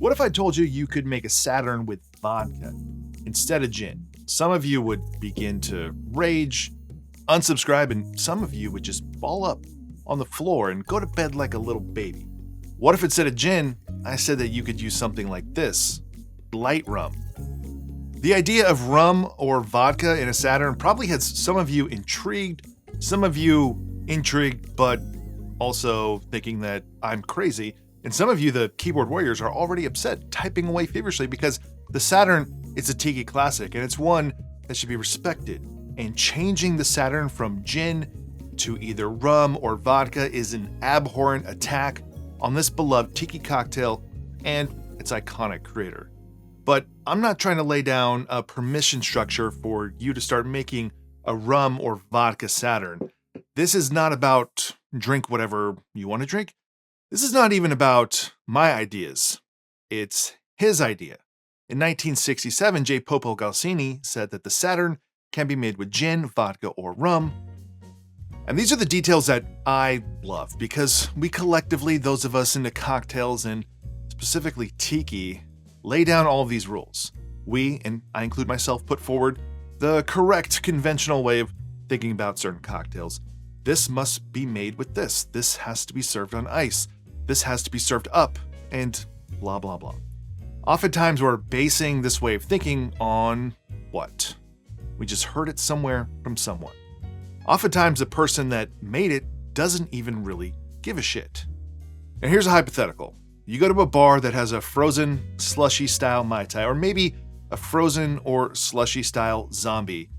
What if I told you you could make a Saturn with vodka instead of gin? Some of you would begin to rage, unsubscribe, and some of you would just ball up on the floor and go to bed like a little baby. What if instead of gin, I said that you could use something like this, light rum? The idea of rum or vodka in a Saturn probably has some of you intrigued, some of you intrigued, but also thinking that I'm crazy. And some of you, the keyboard warriors, are already upset, typing away feverishly because the Saturn is a tiki classic and it's one that should be respected. And changing the Saturn from gin to either rum or vodka is an abhorrent attack on this beloved tiki cocktail and its iconic creator. But I'm not trying to lay down a permission structure for you to start making a rum or vodka Saturn. This is not about drink whatever you want to drink. This is not even about my ideas. It's his idea. In 1967, J. Popo said that the Saturn can be made with gin, vodka, or rum. And these are the details that I love because we collectively, those of us into cocktails and specifically tiki, lay down all of these rules. We, and I include myself, put forward the correct conventional way of thinking about certain cocktails. This must be made with this. This has to be served on ice. This has to be served up, and blah, blah, blah. Oftentimes we're basing this way of thinking on what? We just heard it somewhere from someone. Oftentimes the person that made it doesn't even really give a shit. And here's a hypothetical. You go to a bar that has a frozen slushy style Mai Tai, or maybe a frozen or slushy style zombie.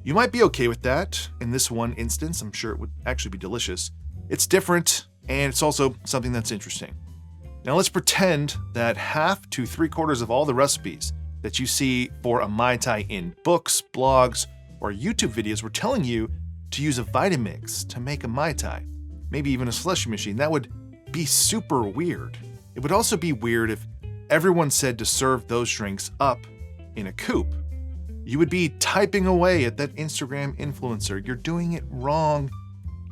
You might be okay with that. In this one instance, I'm sure it would actually be delicious. It's different, and it's also something that's interesting. Now let's pretend that half to 3/4 of all the recipes that you see for a Mai Tai in books, blogs, or YouTube videos were telling you to use a Vitamix to make a Mai Tai, maybe even a slushie machine. That would be super weird. It would also be weird if everyone said to serve those drinks up in a coupe. You would be typing away at that Instagram influencer. You're doing it wrong,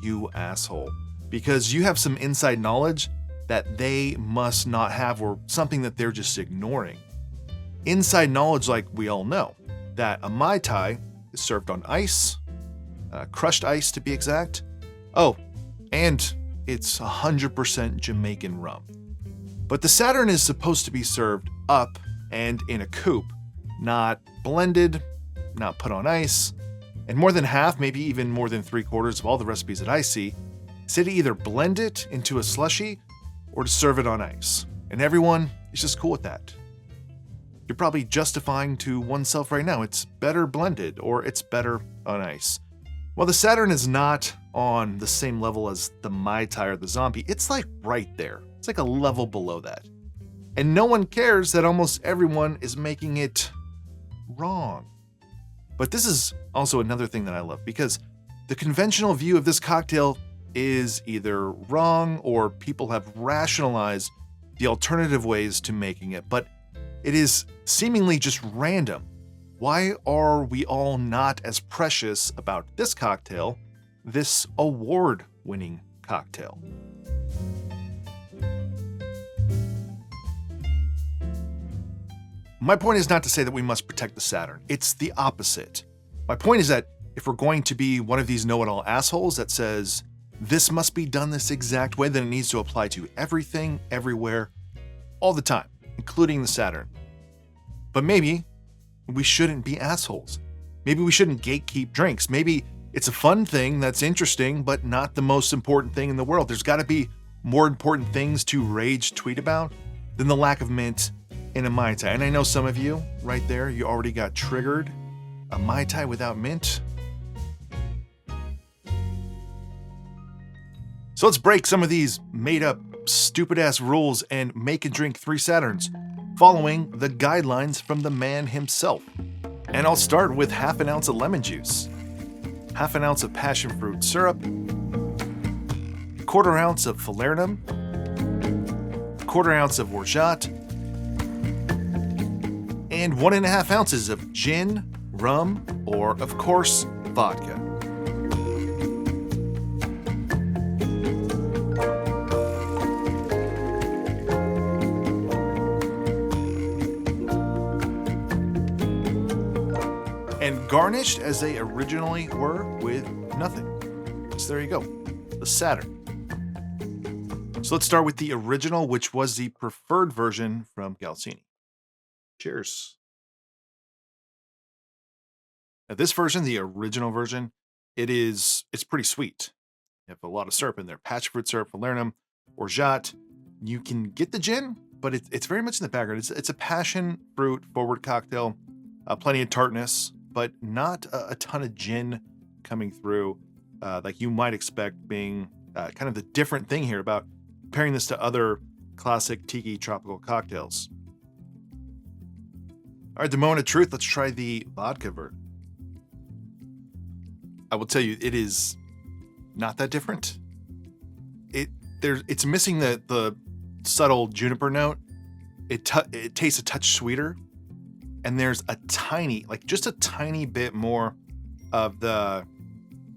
you asshole. Because you have some inside knowledge that they must not have or something that they're just ignoring. Inside knowledge like we all know, that a Mai Tai is served on ice, crushed ice to be exact. Oh, and it's 100% Jamaican rum. But the Saturn is supposed to be served up and in a coupe, not blended, not put on ice, and more than half, maybe even more than 3/4 of all the recipes that I see say to either blend it into a slushie or to serve it on ice. And everyone is just cool with that. You're probably justifying to oneself right now, it's better blended or it's better on ice. Well, the Saturn is not on the same level as the Mai Tai or the zombie. It's like right there. It's like a level below that. And no one cares that almost everyone is making it wrong. But this is also another thing that I love because the conventional view of this cocktail is either wrong or people have rationalized the alternative ways to making it, but it is seemingly just random. Why are we all not as precious about this cocktail, this award-winning cocktail? My point is not to say that we must protect the Saturn. It's the opposite. My point is that if we're going to be one of these know-it-all assholes that says, this must be done this exact way, then it needs to apply to everything, everywhere, all the time, including the Saturn. But maybe we shouldn't be assholes. Maybe we shouldn't gatekeep drinks. Maybe it's a fun thing that's interesting, but not the most important thing in the world. There's got to be more important things to rage tweet about than the lack of mint in a Mai Tai. And I know some of you right there, you already got triggered. A Mai Tai without mint? So let's break some of these made up stupid ass rules and make and drink 3 Saturns, following the guidelines from the man himself. And I'll start with 1/2 ounce of lemon juice, 1/2 ounce of passion fruit syrup, 1/4 ounce of falernum, 1/4 ounce of orgeat, and 1.5 ounces of gin, rum, or of course, vodka. and garnished as they originally were with nothing. So there you go, the Saturn. So let's start with the original, which was the preferred version from Galsini. Cheers. Now this version, the original version, it's pretty sweet. You have a lot of syrup in there. Passion fruit syrup, falernum, orgeat. You can get the gin, but it's very much in the background. It's a passion fruit forward cocktail. Plenty of tartness, but not a ton of gin coming through like you might expect, being kind of the different thing here about comparing this to other classic tiki tropical cocktails. All right, the moment of truth. Let's try the vodka version. I will tell you, it is not that different. It's missing the subtle juniper note. It tastes a touch sweeter, and there's a tiny, just a tiny bit more of the, I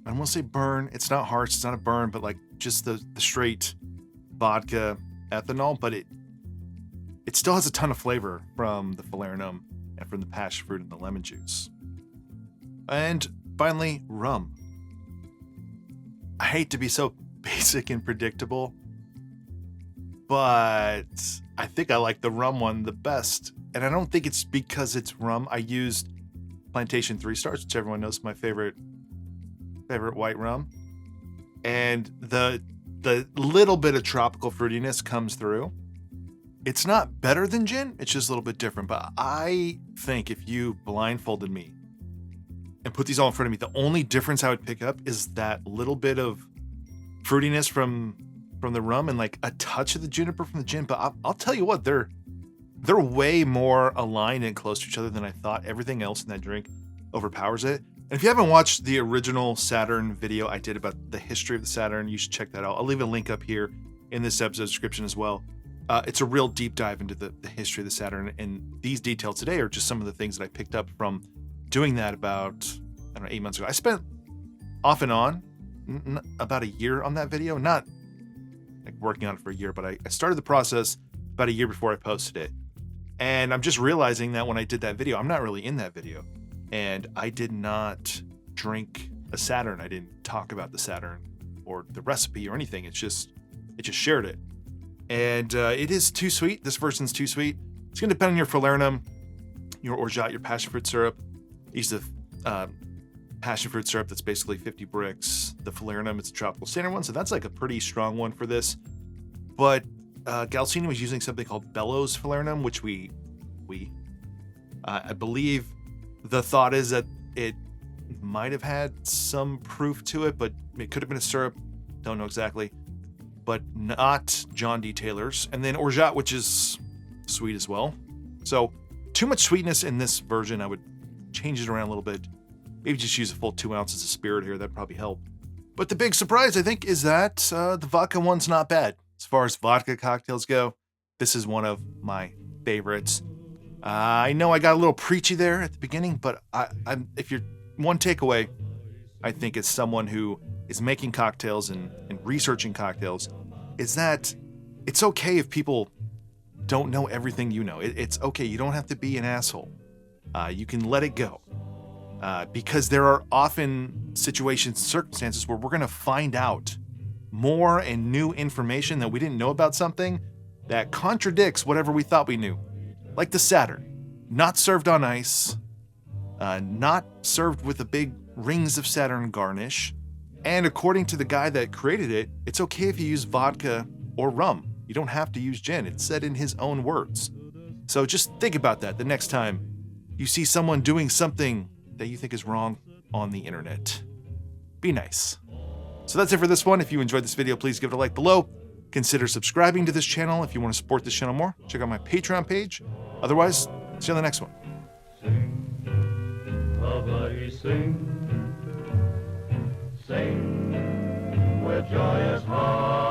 don't want to say burn. It's not harsh. It's not a burn, but just the straight vodka ethanol. But it still has a ton of flavor from the falernum and from the passion fruit and the lemon juice. And finally, rum. I hate to be so basic and predictable, but I think I like the rum one the best. And I don't think it's because it's rum. I used Plantation 3 Stars, which everyone knows is my favorite white rum. And the little bit of tropical fruitiness comes through. It's not better than gin, it's just a little bit different. But I think if you blindfolded me and put these all in front of me, the only difference I would pick up is that little bit of fruitiness from the rum and a touch of the juniper from the gin. But I'll tell you what, they're way more aligned and close to each other than I thought. Everything else in that drink overpowers it. And if you haven't watched the original Saturn video I did about the history of the Saturn, you should check that out. I'll leave a link up here in this episode description as well. It's a real deep dive into the history of the Saturn, and these details today are just some of the things that I picked up from doing that about, 8 months ago. I spent off and on about a year on that video, not working on it for a year, but I started the process about a year before I posted it. And I'm just realizing that when I did that video, I'm not really in that video. And I did not drink a Saturn. I didn't talk about the Saturn or the recipe or anything. It just shared it. And it is too sweet. This version's too sweet. It's going to depend on your falernum, your orgeat, your passion fruit syrup. Use the passion fruit syrup that's basically 50 bricks. The falernum, it's a tropical standard one, so that's a pretty strong one for this. But Galsini was using something called Bellows falernum, which I believe the thought is that it might have had some proof to it, but it could have been a syrup. Don't know exactly. But not John D. Taylor's. And then orgeat, which is sweet as well. So too much sweetness in this version. I would change it around a little bit. Maybe just use a full 2 ounces of spirit here. That'd probably help. But the big surprise, I think, is that the vodka one's not bad. As far as vodka cocktails go, this is one of my favorites. I know I got a little preachy there at the beginning, but if you're one takeaway, I think as someone who is making cocktails and researching cocktails, is that it's okay if people don't know everything you know. It's okay. You don't have to be an asshole. You can let it go. Because there are often situations, circumstances where we're going to find out more and new information that we didn't know about something that contradicts whatever we thought we knew. Like the Saturn, not served on ice, not served with a big rings of Saturn garnish. And according to the guy that created it, it's okay if you use vodka or rum. You don't have to use gin. It's said in his own words. So just think about that the next time you see someone doing something that you think is wrong on the internet. Be nice. So that's it for this one. If you enjoyed this video, please give it a like below. Consider subscribing to this channel if you want to support this channel more. Check out my Patreon page. Otherwise, see you on the next one. Sing, Hawaii, sing, sing with joyous heart.